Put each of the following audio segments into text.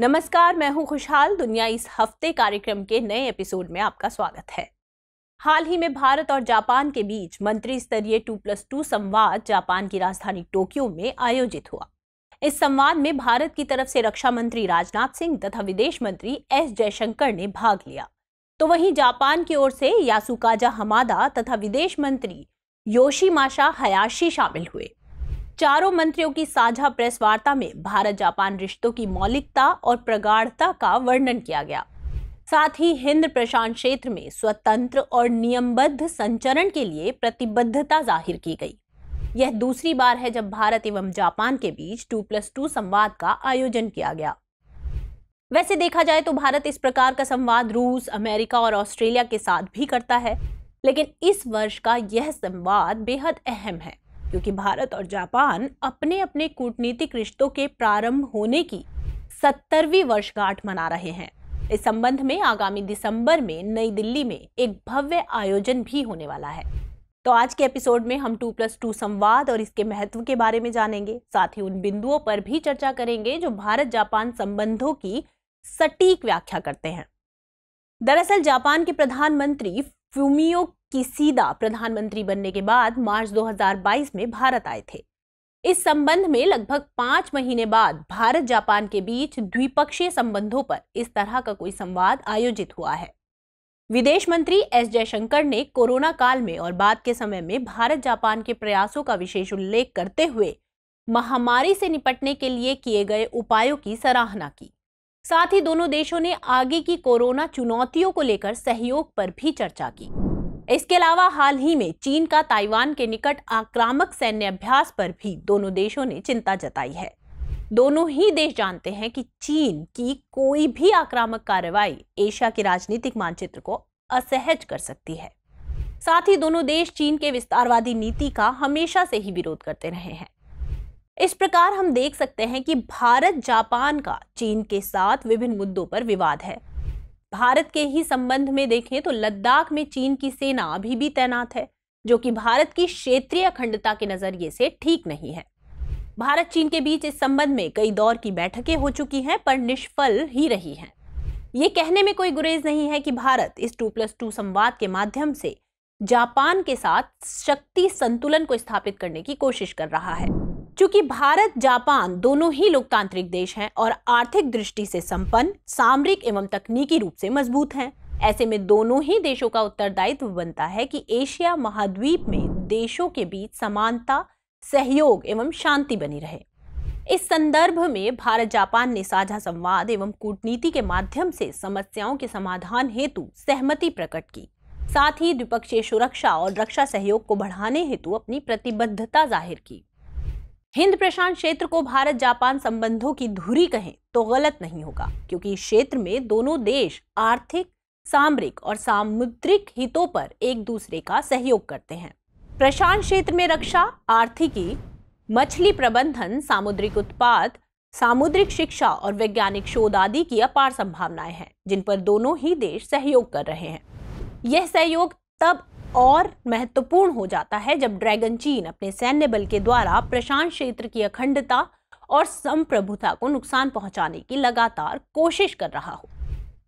नमस्कार, मैं हूं खुशहाल। दुनिया इस हफ्ते कार्यक्रम के नए एपिसोड में आपका स्वागत है। हाल ही में भारत और जापान के बीच मंत्री स्तरीय 2+2 संवाद जापान की राजधानी टोक्यो में आयोजित हुआ। इस संवाद में भारत की तरफ से रक्षा मंत्री राजनाथ सिंह तथा विदेश मंत्री एस जयशंकर ने भाग लिया, तो वहीं जापान की ओर से यासुकाजा हमादा तथा विदेश मंत्री योशिमासा हयाशी शामिल हुए। चारों मंत्रियों की साझा प्रेस वार्ता में भारत जापान रिश्तों की मौलिकता और प्रगाढ़ता का वर्णन किया गया। साथ ही हिंद प्रशांत क्षेत्र में स्वतंत्र और नियमबद्ध संचरण के लिए प्रतिबद्धता जाहिर की गई। यह दूसरी बार है जब भारत एवं जापान के बीच 2+2 संवाद का आयोजन किया गया। वैसे देखा जाए तो भारत इस प्रकार का संवाद रूस, अमेरिका और ऑस्ट्रेलिया के साथ भी करता है, लेकिन इस वर्ष का यह संवाद बेहद अहम है क्योंकि भारत और जापान अपने अपने कूटनीतिक रिश्तों के प्रारंभ होने की 70वीं वर्षगांठ मना रहे हैं। इस संबंध में आगामी दिसंबर में नई दिल्ली में एक भव्य आयोजन भी होने वाला है। तो आज के एपिसोड में हम 2+2 संवाद और इसके महत्व के बारे में जानेंगे। साथ ही उन बिंदुओं पर भी चर्चा करेंगे जो भारत जापान संबंधों की सटीक व्याख्या करते हैं। दरअसल जापान के प्रधानमंत्री फुमियो किशिदा प्रधानमंत्री बनने के बाद मार्च 2022 में भारत आए थे। इस संबंध में लगभग 5 महीने बाद भारत जापान के बीच द्विपक्षीय संबंधों पर इस तरह का कोई संवाद आयोजित हुआ है। विदेश मंत्री एस जयशंकर ने कोरोना काल में और बाद के समय में भारत जापान के प्रयासों का विशेष उल्लेख करते हुए महामारी से निपटने के लिए किए गए उपायों की सराहना की। साथ ही दोनों देशों ने आगे की कोरोना चुनौतियों को लेकर सहयोग पर भी चर्चा की। इसके अलावा हाल ही में चीन का ताइवान के निकट आक्रामक सैन्य अभ्यास पर भी दोनों देशों ने चिंता जताई है। दोनों ही देश जानते हैं कि चीन की कोई भी आक्रामक कार्रवाई एशिया के राजनीतिक मानचित्र को असहज कर सकती है। साथ ही दोनों देश चीन के विस्तारवादी नीति का हमेशा से ही विरोध करते रहे हैं। इस प्रकार हम देख सकते हैं कि भारत जापान का चीन के साथ विभिन्न मुद्दों पर विवाद है। भारत के ही संबंध में देखें तो लद्दाख में चीन की सेना अभी भी तैनात है, जो कि भारत की क्षेत्रीय अखंडता के नजरिए से ठीक नहीं है। भारत चीन के बीच इस संबंध में कई दौर की बैठकें हो चुकी हैं, पर निष्फल ही रही हैं। ये कहने में कोई गुरेज नहीं है कि भारत इस 2+2 संवाद के माध्यम से जापान के साथ शक्ति संतुलन को स्थापित करने की कोशिश कर रहा है। चूंकि भारत जापान दोनों ही लोकतांत्रिक देश हैं और आर्थिक दृष्टि से संपन्न, सामरिक एवं तकनीकी रूप से मजबूत हैं, ऐसे में दोनों ही देशों का उत्तरदायित्व बनता है कि एशिया महाद्वीप में देशों के बीच समानता, सहयोग एवं शांति बनी रहे। इस संदर्भ में भारत जापान ने साझा संवाद एवं कूटनीति के माध्यम से समस्याओं के समाधान हेतु सहमति प्रकट की। साथ ही द्विपक्षीय सुरक्षा और रक्षा सहयोग को बढ़ाने हेतु अपनी प्रतिबद्धता जाहिर की। हिंद प्रशांत क्षेत्र को भारत जापान संबंधों की धुरी कहें तो गलत नहीं होगा, क्योंकि इस क्षेत्र में दोनों देश आर्थिक, सामरिक और सामुद्रिक हितों पर एक दूसरे का सहयोग करते हैं। प्रशांत क्षेत्र में रक्षा, आर्थिकी, मछली प्रबंधन, सामुद्रिक उत्पाद, सामुद्रिक शिक्षा और वैज्ञानिक शोध आदि की अपार संभावनाएं हैं, जिन पर दोनों ही देश सहयोग कर रहे हैं। यह सहयोग तब और महत्वपूर्ण हो जाता है जब ड्रैगन चीन अपने सैन्य बल के द्वारा प्रशांत क्षेत्र की अखंडता और संप्रभुता को नुकसान पहुंचाने की लगातार कोशिश कर रहा हो।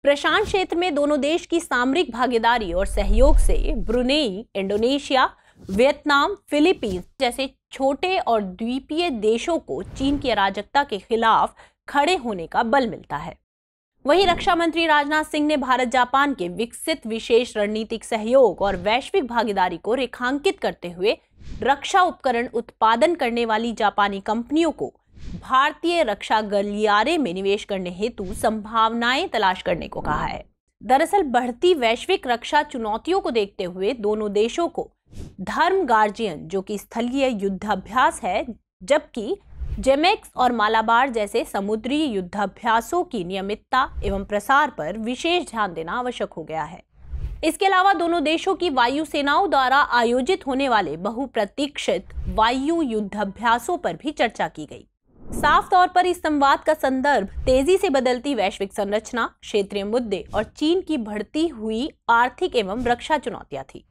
प्रशांत क्षेत्र में दोनों देश की सामरिक भागीदारी और सहयोग से ब्रुनेई, इंडोनेशिया, वियतनाम, फिलीपींस जैसे छोटे और द्वीपीय देशों को चीन की अराजकता के खिलाफ खड़े होने का बल मिलता है। वहीं रक्षा मंत्री राजनाथ सिंह ने भारत जापान के विकसित विशेष रणनीतिक सहयोग और वैश्विक भागीदारी को रेखांकित करते हुए रक्षा उपकरण उत्पादन करने वाली जापानी कंपनियों को भारतीय रक्षा गलियारे में निवेश करने हेतु संभावनाएं तलाश करने को कहा है। दरअसल बढ़ती वैश्विक रक्षा चुनौतियों को देखते हुए दोनों देशों को धर्म गार्जियन, जो कि स्थलीय युद्धाभ्यास है, जबकि जेमेक्स और मालाबार जैसे समुद्री युद्धाभ्यासों की नियमितता एवं प्रसार पर विशेष ध्यान देना आवश्यक हो गया है। इसके अलावा दोनों देशों की वायु सेनाओं द्वारा आयोजित होने वाले बहुप्रतीक्षित वायु युद्धाभ्यासों पर भी चर्चा की गई। साफ तौर पर इस संवाद का संदर्भ तेजी से बदलती वैश्विक संरचना, क्षेत्रीय मुद्दे और चीन की बढ़ती हुई आर्थिक एवं रक्षा चुनौतियां थी।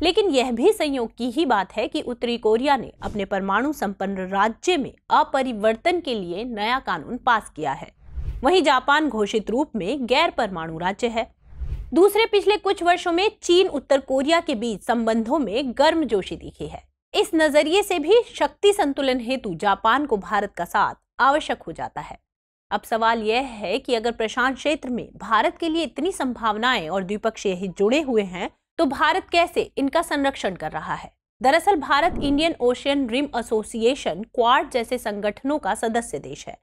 लेकिन यह भी संयोग की ही बात है कि उत्तरी कोरिया ने अपने परमाणु संपन्न राज्य में अपरिवर्तन के लिए नया कानून पास किया है। वहीं जापान घोषित रूप में गैर परमाणु राज्य है। दूसरे, पिछले कुछ वर्षों में चीन उत्तर कोरिया के बीच संबंधों में गर्मजोशी दिखी है। इस नजरिए से भी शक्ति संतुलन हेतु जापान को भारत का साथ आवश्यक हो जाता है। अब सवाल यह है कि अगर प्रशांत क्षेत्र में भारत के लिए इतनी संभावनाएं और द्विपक्षीय हित जुड़े हुए हैं, तो भारत कैसे इनका संरक्षण कर रहा है। दरअसल Bharat Indian Ocean Rim Association Quad जैसे संगठनों का सदस्य देश है।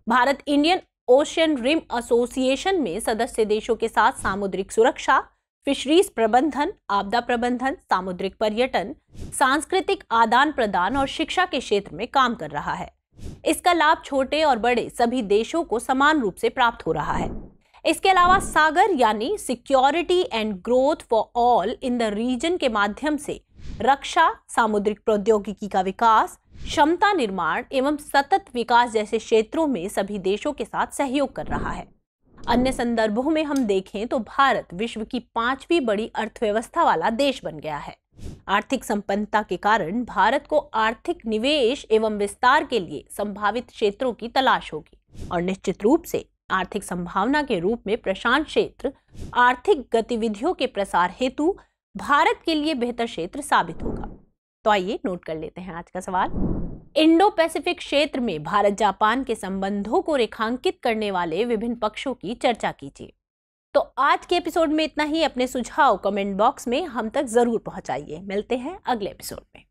Bharat Indian Ocean Rim Association में सदस्य देशों के साथ सामुद्रिक सुरक्षा, फिशरीज प्रबंधन, आपदा प्रबंधन, सामुद्रिक पर्यटन, सांस्कृतिक आदान प्रदान और शिक्षा के क्षेत्र में काम कर रहा है। इसका लाभ छोटे और बड़े सभी देशों को समान रूप से प्राप्त हो रहा है। इसके अलावा सागर यानी security and growth for all in the region के माध्यम से रक्षा, सामुद्रिक प्रौद्योगिकी का विकास, क्षमता निर्माण एवं सतत विकास जैसे क्षेत्रों में सभी देशों के साथ सहयोग कर रहा है। अन्य संदर्भों में हम देखें तो भारत विश्व की 5वीं बड़ी अर्थव्यवस्था वाला देश बन गया है। आर्थिक संपन्नता के कारण भारत को आर्थिक निवेश एवं विस्तार के लिए संभावित क्षेत्रों की तलाश होगी और निश्चित रूप से आर्थिक संभावना के रूप में प्रशांत क्षेत्र आर्थिक गतिविधियों के प्रसार हेतु भारत के लिए बेहतर क्षेत्र साबित होगा। तो आइए नोट कर लेते हैं आज का सवाल। इंडो पैसिफिक क्षेत्र में भारत जापान के संबंधों को रेखांकित करने वाले विभिन्न पक्षों की चर्चा कीजिए। तो आज के एपिसोड में इतना ही। अपने सुझाव कमेंट बॉक्स में हम तक जरूर पहुंचाइए। मिलते हैं अगले एपिसोड में।